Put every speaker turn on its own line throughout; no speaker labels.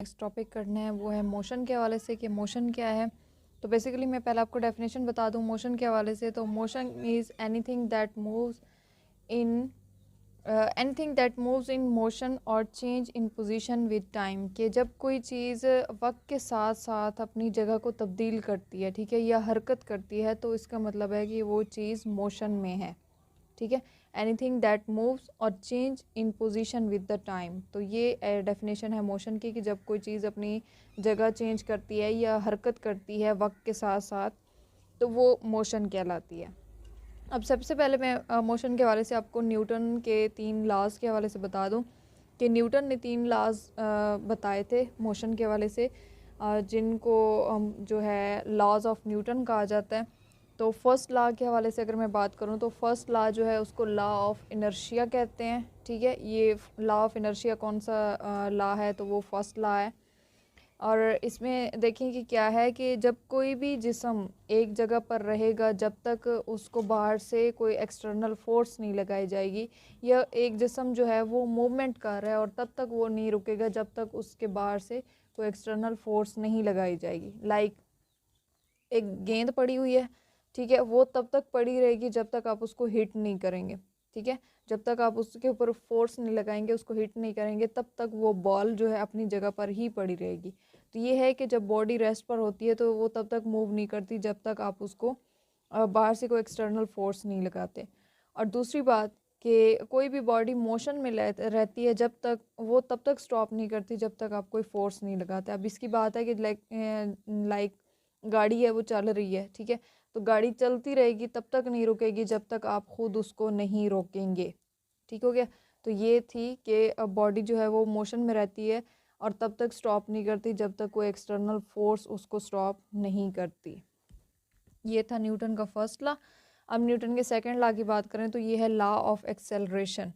Next topic करना है वो है मोशन के हवाले से कि मोशन क्या है। तो बेसिकली मैं पहले आपको डेफिनेशन बता दूं मोशन के हवाले से। तो motion is anything that moves in anything that moves in motion और change in position with time, कि जब कोई चीज़ वक्त के साथ साथ अपनी जगह को तब्दील करती है, ठीक है, या हरकत करती है, तो इसका मतलब है कि वो चीज़ मोशन में है, ठीक है। एनीथिंग दैट मूव्स और change in position with the time, तो ये डेफिनेशन है मोशन की कि जब कोई चीज़ अपनी जगह चेंज करती है या हरकत करती है वक्त के साथ साथ, तो वो मोशन कहलाती है। अब सबसे पहले मैं मोशन के हवाले से आपको न्यूटन के 3 लॉज के हवाले से बता दूं कि न्यूटन ने 3 लॉज बताए थे मोशन के हवाले से, जिनको जो है लॉज ऑफ न्यूटन कहा जाता है। तो फर्स्ट लॉ के हवाले से अगर मैं बात करूं तो फर्स्ट लॉ जो है उसको लॉ ऑफ इनर्शिया कहते हैं, ठीक है। ये लॉ ऑफ इनर्शिया कौन सा लॉ है, तो वो फर्स्ट लॉ है। और इसमें देखें कि क्या है कि जब कोई भी जिस्म एक जगह पर रहेगा जब तक उसको बाहर से कोई एक्सटर्नल फोर्स नहीं लगाई जाएगी, या एक जिस्म जो है वो मूवमेंट कर रहा है और तब तक वो नहीं रुकेगा जब तक उसके बाहर से कोई एक्सटर्नल फोर्स नहीं लगाई जाएगी। लाइक एक गेंद पड़ी हुई है, ठीक है, वो तब तक पड़ी रहेगी जब तक आप उसको हिट नहीं करेंगे, ठीक है। जब तक आप उसके ऊपर फोर्स नहीं लगाएंगे, उसको हिट नहीं करेंगे, तब तक वो बॉल जो है अपनी जगह पर ही पड़ी रहेगी। तो ये है कि जब बॉडी रेस्ट पर होती है तो वो तब तक मूव नहीं करती जब तक आप उसको बाहर से कोई एक्सटर्नल फोर्स नहीं लगाते। और दूसरी बात कि कोई भी बॉडी मोशन में रहती है जब तक, वो तब तक स्टॉप नहीं करती जब तक आप कोई फोर्स नहीं लगाते। अब इसकी बात है कि लाइक गाड़ी है वो चल रही है, ठीक है, तो गाड़ी चलती रहेगी तब तक नहीं रुकेगी जब तक आप खुद उसको नहीं रोकेंगे, ठीक हो गया। तो ये थी कि बॉडी जो है वो मोशन में रहती है और तब तक स्टॉप नहीं करती जब तक कोई एक्सटर्नल फोर्स उसको स्टॉप नहीं करती। ये था न्यूटन का फर्स्ट लॉ। अब न्यूटन के सेकंड लॉ की बात करें तो ये है लॉ ऑफ एक्सेलरेशन।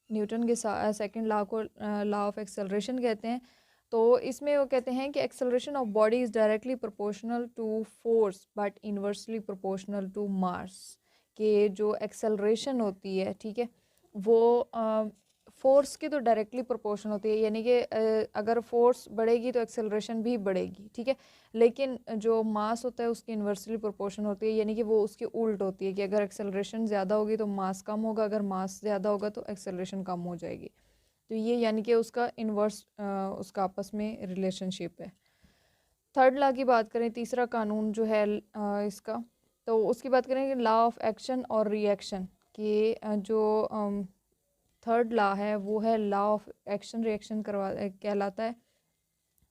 न्यूटन के सेकंड लॉ को लॉ ऑफ एक्सेलरेशन कहते हैं। तो इसमें वो कहते हैं कि acceleration of body is directly proportional to force but inversely proportional to mass, कि जो एक्सेलरेशन होती है, ठीक है, वो फोर्स की तो डायरेक्टली प्रोपोर्शन होती है, यानी कि अगर फोर्स बढ़ेगी तो एक्सेलरेशन भी बढ़ेगी, ठीक है। लेकिन जो मास होता है उसकी इन्वर्सली प्रोपोर्शन होती है, यानी कि वो उसकी उल्ट होती है कि अगर एक्सेलरेशन ज़्यादा होगी तो मास कम होगा, अगर मास ज़्यादा होगा तो एक्सेलरेशन कम हो जाएगी। तो ये यानी कि उसका इन्वर्स उसका आपस में रिलेशनशिप है। थर्ड लॉ की बात करें, तीसरा कानून जो है इसका, तो उसकी बात करेंगे लॉ ऑफ एक्शन और रिएक्शन, कि जो थर्ड लॉ है वो है लॉ ऑफ एक्शन रिएक्शन कहलाता है।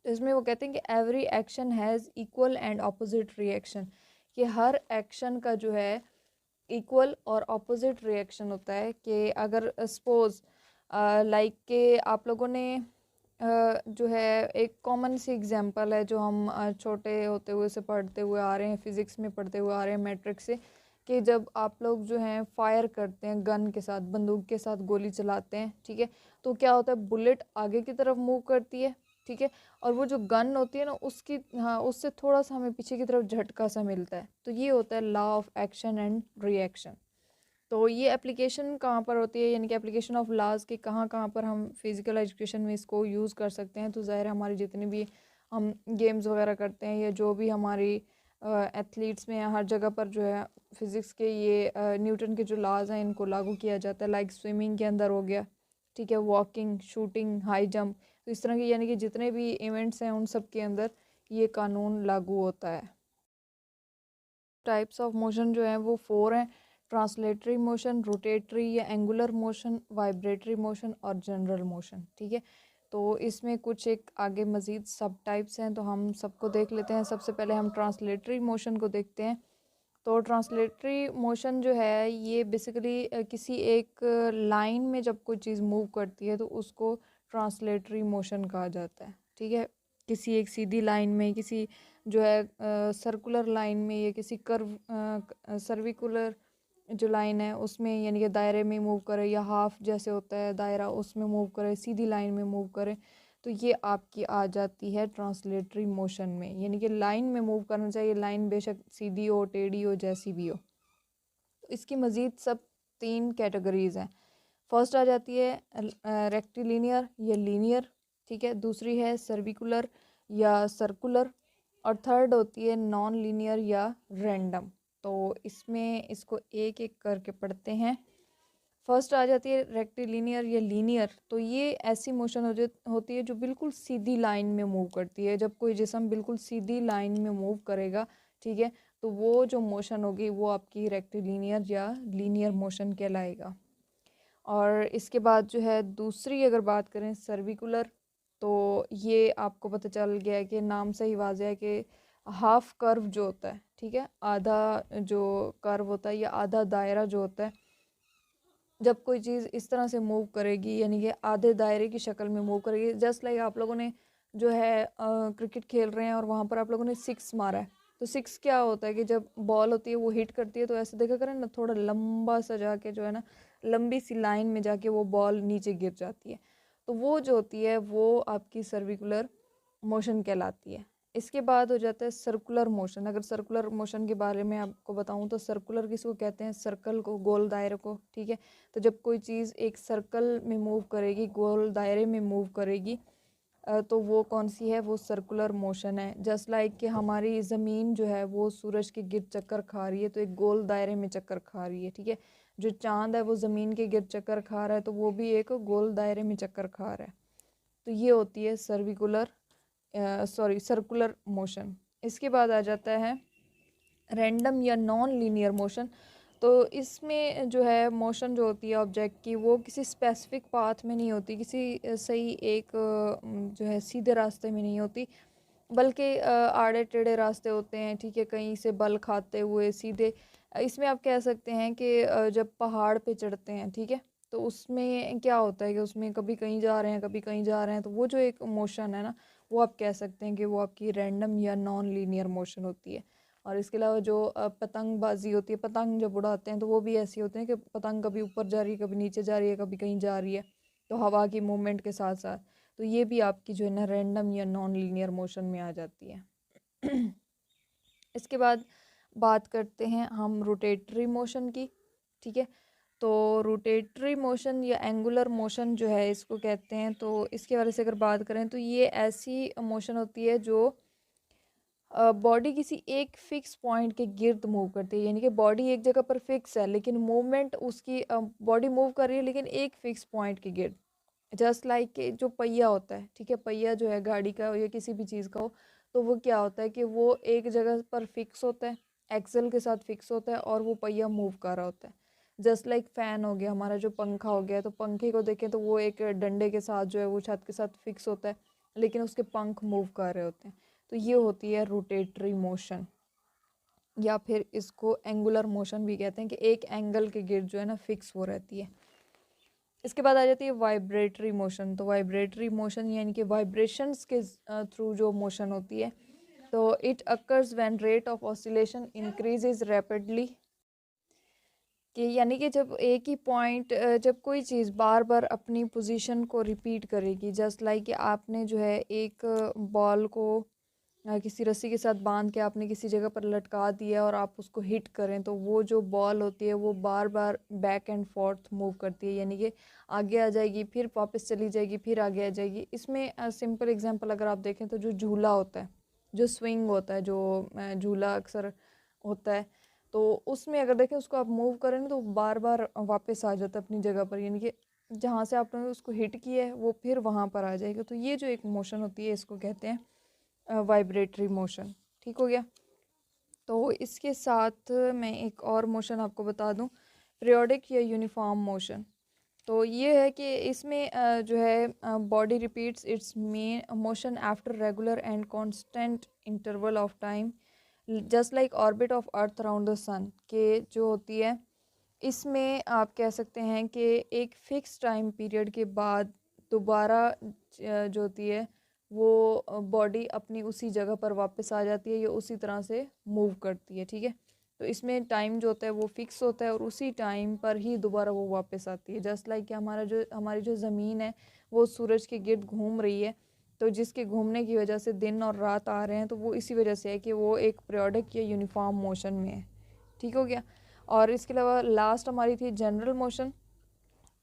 तो इसमें वो कहते हैं कि every action has equal and opposite reaction, कि हर एक्शन का जो है इक्वल और ऑपोजिट रिएक्शन होता है। कि अगर सपोज लाइक के आप लोगों ने जो है एक कॉमन सी एग्जांपल है जो हम छोटे होते हुए से पढ़ते हुए आ रहे हैं, फिज़िक्स में पढ़ते हुए आ रहे हैं, मैट्रिक्स से, कि जब आप लोग जो हैं फायर करते हैं गन के साथ, बंदूक के साथ गोली चलाते हैं, ठीक है, तो क्या होता है, बुलेट आगे की तरफ मूव करती है, ठीक है, और वो जो गन होती है ना उसकी, हाँ, उससे थोड़ा सा हमें पीछे की तरफ झटका सा मिलता है। तो ये होता है law of action and reaction. तो ये एप्लीकेशन कहाँ पर होती है, यानी कि एप्लीकेशन ऑफ लॉज के कहाँ कहाँ पर हम फिज़िकल एजुकेशन में इसको यूज़ कर सकते हैं। तो ज़ाहिर है हमारी जितनी भी हम गेम्स वगैरह करते हैं या जो भी हमारी एथलीट्स में हर जगह पर जो है फ़िज़िक्स के ये न्यूटन के जो लॉज हैं इनको लागू किया जाता है। लाइक स्विमिंग के अंदर हो गया, ठीक है, वॉकिंग, शूटिंग, हाई जंप, तो इस तरह के यानी कि जितने भी इवेंट्स हैं उन सब के अंदर ये कानून लागू होता है। टाइप्स ऑफ मोशन जो है वो 4 हैं: ट्रांसलेटरी मोशन, रोटेटरी या एंगुलर मोशन, वाइब्रेटरी मोशन और जनरल मोशन, ठीक है। तो इसमें कुछ एक आगे मज़ीद सब टाइप्स हैं, तो हम सबको देख लेते हैं। सबसे पहले हम ट्रांसलेटरी मोशन को देखते हैं। तो ट्रांसलेटरी मोशन जो है ये बेसिकली किसी एक लाइन में जब कोई चीज़ मूव करती है तो उसको ट्रांसलेटरी मोशन कहा जाता है, ठीक है। किसी एक सीधी लाइन में, किसी जो है सर्कुलर लाइन में, या किसी कर्व सर्विकुलर जो लाइन है उसमें, यानी कि दायरे में मूव करे, या हाफ जैसे होता है दायरा उसमें मूव करे, सीधी लाइन में मूव करे, तो ये आपकी आ जाती है ट्रांसलेटरी मोशन में। यानी कि लाइन में मूव करना चाहिए, लाइन बेशक सीधी हो, टेढ़ी हो, जैसी भी हो। तो इसकी मज़ीद सब 3 कैटेगरीज हैं। फर्स्ट आ जाती है रेक्टिलिनियर या लीनियर, ठीक है, दूसरी है सर्विकुलर या सर्कुलर, और थर्ड होती है नॉन लीनियर या रैंडम। तो इसमें इसको एक एक करके पढ़ते हैं। फर्स्ट आ जाती है रेक्टिलिनियर या लीनियर। तो ये ऐसी मोशन होती है जो बिल्कुल सीधी लाइन में मूव करती है। जब कोई जिस्म बिल्कुल सीधी लाइन में मूव करेगा, ठीक है, तो वो जो मोशन होगी वो आपकी रेक्टिलिनियर या लीनियर मोशन कहलाएगा। और इसके बाद जो है दूसरी अगर बात करें सर्विकुलर, तो ये आपको पता चल गया है कि नाम से ही वाज़ह है कि हाफ कर्व जो होता है, ठीक है, आधा जो कर्व होता है या आधा दायरा जो होता है, जब कोई चीज़ इस तरह से मूव करेगी यानी कि आधे दायरे की शक्ल में मूव करेगी। जस्ट लाइक आप लोगों ने जो है क्रिकेट खेल रहे हैं और वहाँ पर आप लोगों ने सिक्स मारा है, तो सिक्स क्या होता है कि जब बॉल होती है वो हिट करती है तो ऐसे देखा करें ना, थोड़ा लंबा सा जाके जो है ना, लंबी सी लाइन में जाके वो बॉल नीचे गिर जाती है। तो वो जो होती है वो आपकी सर्विकुलर मोशन कहलाती है। इसके बाद हो जाता है सर्कुलर मोशन। अगर सर्कुलर मोशन के बारे में आपको बताऊं तो सर्कुलर किसको कहते हैं? सर्कल को, गोल दायरे को, ठीक है। तो जब कोई चीज़ एक सर्कल में मूव करेगी, गोल दायरे में मूव करेगी, तो वो कौन सी है? वो सर्कुलर मोशन है। जस्ट लाइक कि हमारी ज़मीन जो है वो सूरज के गिर्द चक्कर खा रही है, तो एक गोल दायरे में चक्कर खा रही है, ठीक है। जो चांद है वो ज़मीन के गिर्द चक्कर खा रहा है, तो वो भी एक गोल दायरे में चक्कर खा रहा है। तो ये होती है सर्कुलर मोशन। इसके बाद आ जाता है रैंडम या नॉन लीनियर मोशन। तो इसमें जो है मोशन जो होती है ऑब्जेक्ट की, वो किसी स्पेसिफिक पाथ में नहीं होती, किसी सही एक जो है सीधे रास्ते में नहीं होती, बल्कि आड़े टेढ़े रास्ते होते हैं, ठीक है, कहीं से बल खाते हुए सीधे। इसमें आप कह सकते हैं कि जब पहाड़ पे चढ़ते हैं, ठीक है, तो उसमें क्या होता है कि उसमें कभी कहीं जा रहे हैं, कभी कहीं जा रहे हैं, तो वो जो एक मोशन है ना, वो आप कह सकते हैं कि वो आपकी रैंडम या नॉन लीनियर मोशन होती है। और इसके अलावा जो पतंगबाजी होती है, पतंग जब उड़ाते हैं तो वो भी ऐसी होते हैं कि पतंग कभी ऊपर जा रही है, कभी नीचे जा रही है, कभी कहीं जा रही है, तो हवा की मूवमेंट के साथ साथ। तो ये भी आपकी जो है ना रैंडम या नॉन लीनियर मोशन में आ जाती है। इसके बाद बात करते हैं हम रोटेटरी मोशन की, ठीक है। तो रोटेटरी मोशन या एंगुलर मोशन जो है इसको कहते हैं। तो इसके बारे से अगर बात करें तो ये ऐसी मोशन होती है जो बॉडी किसी एक फिक्स पॉइंट के गिर्द मूव करती है, यानी कि बॉडी एक जगह पर फिक्स है लेकिन मूवमेंट उसकी, बॉडी मूव कर रही है लेकिन एक फिक्स पॉइंट के गिर्द। जस्ट लाइक कि जो पहिया होता है, ठीक है, पहिया जो है गाड़ी का हो या किसी भी चीज़ का हो, तो वो क्या होता है कि वो एक जगह पर फिक्स होता है, एक्सल के साथ फिक्स होता है, और वो पहिया मूव कर रहा होता है। जस्ट लाइक फ़ैन हो गया, हमारा जो पंखा हो गया, तो पंखे को देखें तो वो एक डंडे के साथ जो है वो छत के साथ फिक्स होता है, लेकिन उसके पंख मूव कर रहे होते हैं। तो ये होती है रोटेटरी मोशन, या फिर इसको एंगुलर मोशन भी कहते हैं कि एक एंगल के गिर्द जो है ना फिक्स वो रहती है। इसके बाद आ जाती है वाइब्रेटरी मोशन। तो वाइब्रेटरी मोशन यानी कि वाइब्रेशंस के थ्रू जो मोशन होती है, तो it occurs when rate of oscillation increases rapidly. कि यानी कि जब एक ही पॉइंट, जब कोई चीज़ बार बार अपनी पोजीशन को रिपीट करेगी, जस्ट लाइक कि आपने जो है एक बॉल को किसी रस्सी के साथ बांध के आपने किसी जगह पर लटका दिया और आप उसको हिट करें, तो वो जो बॉल होती है वो बार बार बैक एंड फोर्थ मूव करती है, यानी कि आगे आ जाएगी, फिर वापस चली जाएगी, फिर आगे आ जाएगी। इसमें सिंपल एग्जांपल अगर आप देखें तो जो झूला होता है, जो स्विंग होता है, जो झूला अक्सर होता है, तो उसमें अगर देखें उसको आप मूव करें ना, तो बार बार वापस आ जाता है अपनी जगह पर, यानी कि जहाँ से आपने उसको हिट किया है वो फिर वहाँ पर आ जाएगा। तो ये जो एक मोशन होती है इसको कहते हैं वाइब्रेटरी मोशन। ठीक हो गया। तो इसके साथ मैं एक और मोशन आपको बता दूं, पीरियोडिक या यूनिफॉर्म मोशन। तो ये है कि इसमें जो है body repeats its main motion after regular and constant interval of time, just like orbit of earth around the sun. के जो होती है इसमें आप कह सकते हैं कि एक फ़िक्स टाइम पीरियड के बाद दोबारा जो होती है वो बॉडी अपनी उसी जगह पर वापस आ जाती है या उसी तरह से मूव करती है, ठीक है। तो इसमें टाइम जो होता है वो फ़िक्स होता है और उसी टाइम पर ही दोबारा वो वापस आती है। जस्ट लाइक कि हमारी जो ज़मीन है वो सूरज के गिर्द घूम रही है, तो जिसके घूमने की वजह से दिन और रात आ रहे हैं, तो वो इसी वजह से है कि वो एक पीरियोडिक या यूनिफॉर्म मोशन में है। ठीक हो गया। और इसके अलावा लास्ट हमारी थी जनरल मोशन।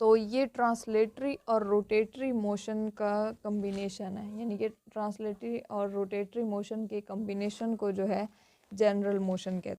तो ये ट्रांसलेटरी और रोटेटरी मोशन का कम्बिनेशन है, यानी कि ट्रांसलेटरी और रोटेटरी मोशन के कम्बिनेशन को जो है जनरल मोशन कहते हैं।